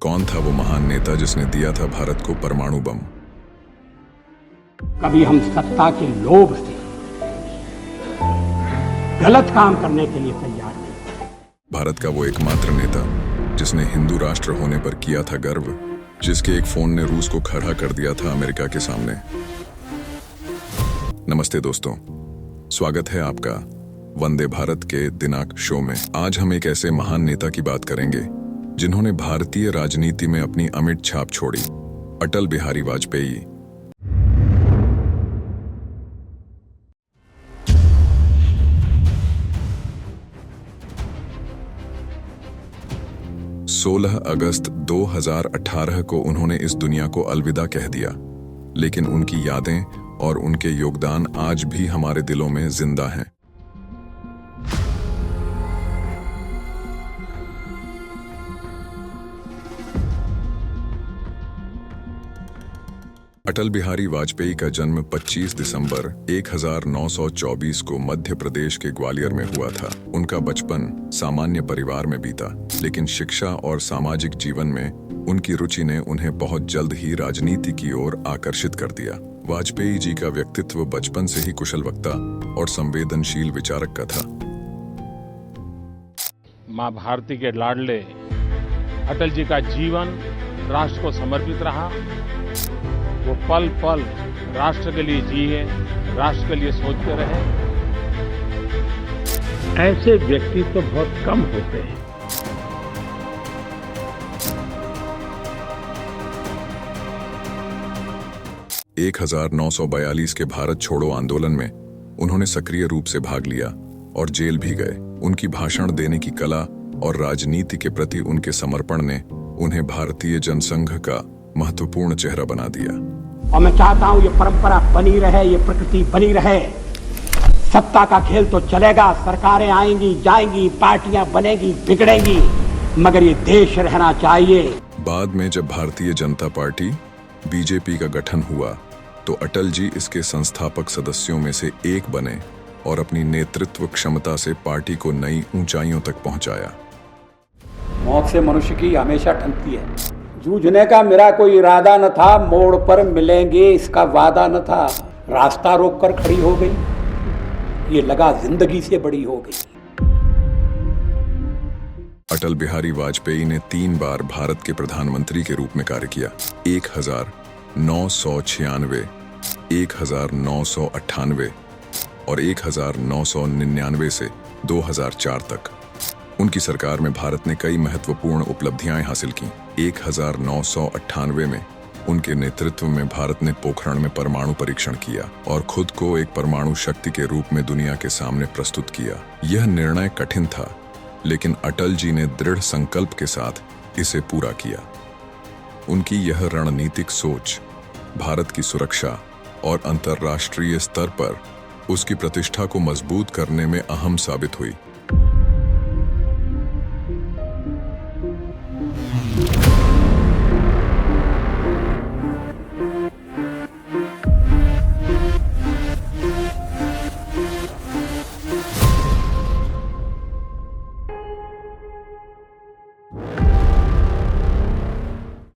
कौन था वो महान नेता जिसने दिया था भारत को परमाणु बम? कभी हम सत्ता के लोभ से गलत काम करने के लिए तैयार नहीं। भारत का वो एकमात्र नेता जिसने हिंदू राष्ट्र होने पर किया था गर्व, जिसके एक फोन ने रूस को खड़ा कर दिया था अमेरिका के सामने। नमस्ते दोस्तों, स्वागत है आपका वंदे भारत के दिनांक शो में। आज हम एक ऐसे महान नेता की बात करेंगे जिन्होंने भारतीय राजनीति में अपनी अमिट छाप छोड़ी, अटल बिहारी वाजपेयी। सोलह अगस्त 2018 को उन्होंने इस दुनिया को अलविदा कह दिया, लेकिन उनकी यादें और उनके योगदान आज भी हमारे दिलों में जिंदा हैं। अटल बिहारी वाजपेयी का जन्म 25 दिसंबर 1924 को मध्य प्रदेश के ग्वालियर में हुआ था। उनका बचपन सामान्य परिवार में बीता, लेकिन शिक्षा और सामाजिक जीवन में उनकी रुचि ने उन्हें बहुत जल्द ही राजनीति की ओर आकर्षित कर दिया। वाजपेयी जी का व्यक्तित्व बचपन से ही कुशल वक्ता और संवेदनशील विचारक का था। मां भारती के लाडले अटल जी का जीवन राष्ट्र को समर्पित रहा। वो पल पल राष्ट्र के लिए जिए, राष्ट्र के लिए सोचते रहे। ऐसे व्यक्ति तो बहुत कम होते हैं। एक 1942 के भारत छोड़ो आंदोलन में उन्होंने सक्रिय रूप से भाग लिया और जेल भी गए। उनकी भाषण देने की कला और राजनीति के प्रति उनके समर्पण ने उन्हें भारतीय जनसंघ का महत्वपूर्ण चेहरा बना दिया। और मैं चाहता हूं ये परंपरा बनी रहे, ये प्रकृति बनी रहे। सत्ता का खेल तो चलेगा, सरकारें आएंगी जाएंगी, पार्टियां बनेगी बिगड़ेंगी, मगर ये देश रहना चाहिए। बाद में जब भारतीय जनता पार्टी बीजेपी का गठन हुआ तो अटल जी इसके संस्थापक सदस्यों में से एक बने और अपनी नेतृत्व क्षमता से पार्टी को नई ऊंचाइयों तक पहुंचाया। मौत से मनुष्य की हमेशा ठनती है। जूझने का मेरा कोई इरादा न था, मोड़ पर मिलेंगे इसका वादा न था। रास्ता रोककर खड़ी हो गई, ये लगा जिंदगी से बड़ी हो गई। अटल बिहारी वाजपेयी ने 3 बार भारत के प्रधानमंत्री के रूप में कार्य किया। 1996, 1998 और 1999 से 2004 तक उनकी सरकार में भारत ने कई महत्वपूर्ण उपलब्धियां हासिल की। 1998 में उनके नेतृत्व में भारत ने पोखरण में परमाणु परीक्षण किया और खुद को एक परमाणु शक्ति के रूप में दुनिया के सामने प्रस्तुत किया। यह निर्णय कठिन था, लेकिन अटल जी ने दृढ़ संकल्प के साथ इसे पूरा किया। उनकी यह रणनीतिक सोच भारत की सुरक्षा और अंतर्राष्ट्रीय स्तर पर उसकी प्रतिष्ठा को मजबूत करने में अहम साबित हुई।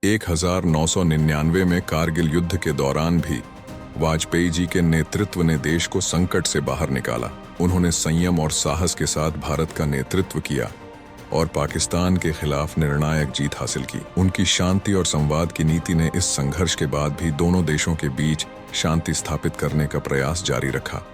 एक 1999 में कारगिल युद्ध के दौरान भी वाजपेयी जी के नेतृत्व ने देश को संकट से बाहर निकाला। उन्होंने संयम और साहस के साथ भारत का नेतृत्व किया और पाकिस्तान के खिलाफ निर्णायक जीत हासिल की। उनकी शांति और संवाद की नीति ने इस संघर्ष के बाद भी दोनों देशों के बीच शांति स्थापित करने का प्रयास जारी रखा।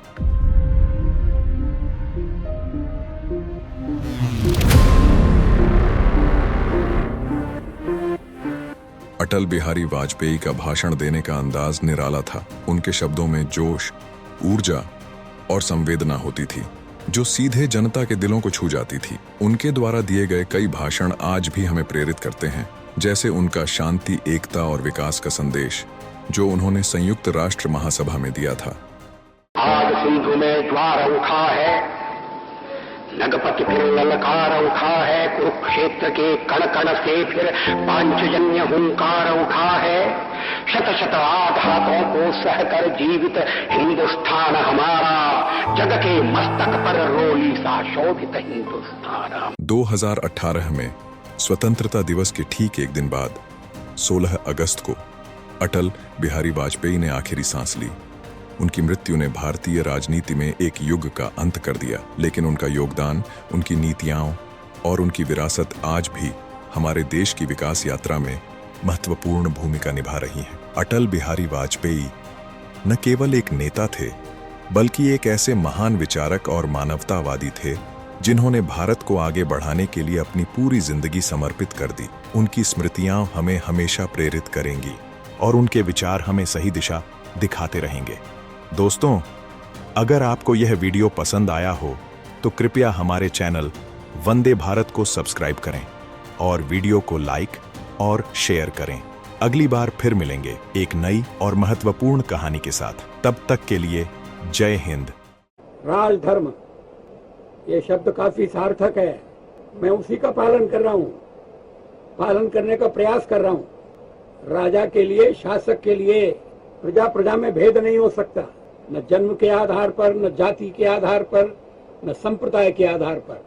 अटल बिहारी वाजपेयी का भाषण देने का अंदाज निराला था। उनके शब्दों में जोश, ऊर्जा और संवेदना होती थी जो सीधे जनता के दिलों को छू जाती थी। उनके द्वारा दिए गए कई भाषण आज भी हमें प्रेरित करते हैं, जैसे उनका शांति, एकता और विकास का संदेश जो उन्होंने संयुक्त राष्ट्र महासभा में दिया था। आज सिंधु में ज्वार उठा है, नगपति फिर ललकार उठा है, कुरुक्षेत्र के कण कण से फिर पांचजन्य हुंकार उठा है। शत शत आघातों को सहकर जीवित हिंदुस्तान हमारा, जग के मस्तक पर रोली सा शोभित हिंदुस्तान। 2018 में स्वतंत्रता दिवस के ठीक एक दिन बाद 16 अगस्त को अटल बिहारी वाजपेयी ने आखिरी सांस ली। उनकी मृत्यु ने भारतीय राजनीति में एक युग का अंत कर दिया, लेकिन उनका योगदान, उनकी नीतियां और उनकी विरासत आज भी हमारे देश की विकास यात्रा में महत्वपूर्ण भूमिका निभा रही है। अटल बिहारी वाजपेयी न केवल एक नेता थे, बल्कि एक ऐसे महान विचारक और मानवतावादी थे जिन्होंने भारत को आगे बढ़ाने के लिए अपनी पूरी जिंदगी समर्पित कर दी। उनकी स्मृतियां हमें हमेशा प्रेरित करेंगी और उनके विचार हमें सही दिशा दिखाते रहेंगे। दोस्तों, अगर आपको यह वीडियो पसंद आया हो तो कृपया हमारे चैनल वंदे भारत को सब्सक्राइब करें और वीडियो को लाइक और शेयर करें। अगली बार फिर मिलेंगे एक नई और महत्वपूर्ण कहानी के साथ। तब तक के लिए जय हिंद। राजधर्म ये शब्द काफी सार्थक है। मैं उसी का पालन कर रहा हूँ, पालन करने का प्रयास कर रहा हूँ। राजा के लिए, शासक के लिए प्रजा प्रजा में भेद नहीं हो सकता, न जन्म के आधार पर, न जाति के आधार पर, न संप्रदाय के आधार पर।